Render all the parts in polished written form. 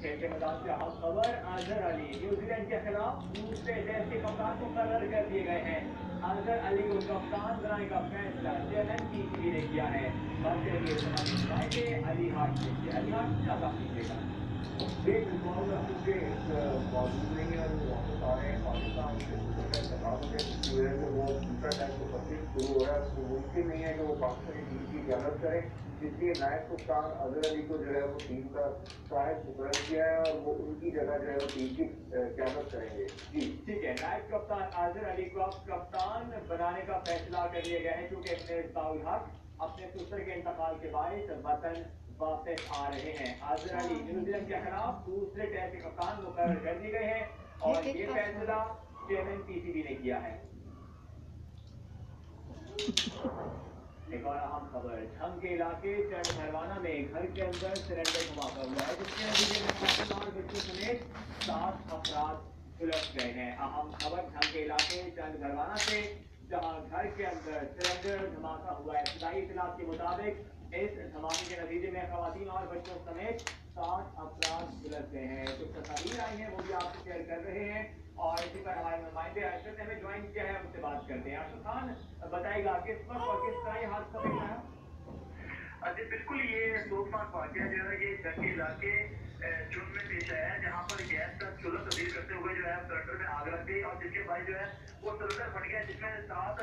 खेल के मैदान से अहम खबर। अजहर अली न्यूजीलैंड के खिलाफ दूसरे टेस्ट के कप्तान मुकर्रर कर दिए गए हैं। अजहर अली को कप्तान बनाने का फैसला चेयरमैन पीसीबी ने किया है। बात करेंगे अली हाट से। अली हाट क्या कीजिएगा? बिल्कुल क्योंकि मौजूद नहीं है और वो वापस आ रहे हैं पाकिस्तान से इंतकाल होने की वजह से वो दूसरा टेस्ट बत्तीस शुरू हो रहा है, तो मुमकिन नहीं है कि वो पाकिस्तानी टीम की क्यादत करें। इसलिए नायब कप्तान अजहर अली को जो है वो टीम का सहायक मुकर्रर किया है और वो उनकी जगह जो है वो टीम की क्यादत करेंगे। जी ठीक है, नायब कप्तान अजहर अली को अब कप्तान बनाने का फैसला कर लिया गया है, क्योंकि मिसबाहुल हक अपने पुत्र के इंतकाल के बाद वतन वापस आ रहे हैं। अजहर अली न्यूजीलैंड के खिलाफ दूसरे टेस्ट के कप्तान मुकर्रर कर दिए गए हैं और ये फैसला चेयरमैन पीसीबी ने किया है। एक और अहम खबर, झंग के इलाके चंद भरवाना में घर के अंदर सिलेंडर धमाका हुआ है, जिसके नतीजे में खातून और बच्चों समेत 7 अफराद झुलस गए हैं। अहम खबर झंग के इलाके चंद भरवाना से, जहां घर के अंदर सिलेंडर धमाका हुआ है। इब्तदाई इत्तलात के मुताबिक इस धमाके के नतीजे में खवातीन और बच्चों समेत 7 अफराद झुलस गए हैं। कुछ तस्वीर आई हैं, वो भी आपसे शेयर कर रहे हैं और इसी पर हमारे नुमाइंदे अरशद ने हमें ज्वाइन किया है, उनसे बात करते हैं। अरशद खान, बताएगा किस वक्त और किस तरह ये हादसा पेश आया? जी बिल्कुल, ये अफसोसनाक वाकया जो है ये जंग के इलाके चुन में पेश आया है, जहाँ पर गैस का चूल्हा तब्दील करते हुए जो है सिलेंडर में आग लग गई और जिसके बाद जो है वो सिलेंडर फट गया, जिसमें 7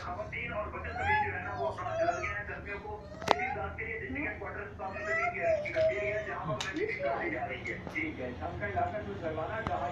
खवातीन और बच्चे समेत जो है ना वो अपना जल गए हैं। गर्मियों को इसी इलाज के लिए डिस्ट्रिक्ट हेडक्वार्टर सामने से कर दिया गया है, जहाँ पर उन्हें ड्यूटी कराई जा रही है। ठीक है, झंग का इलाका जो करवाना, जहाँ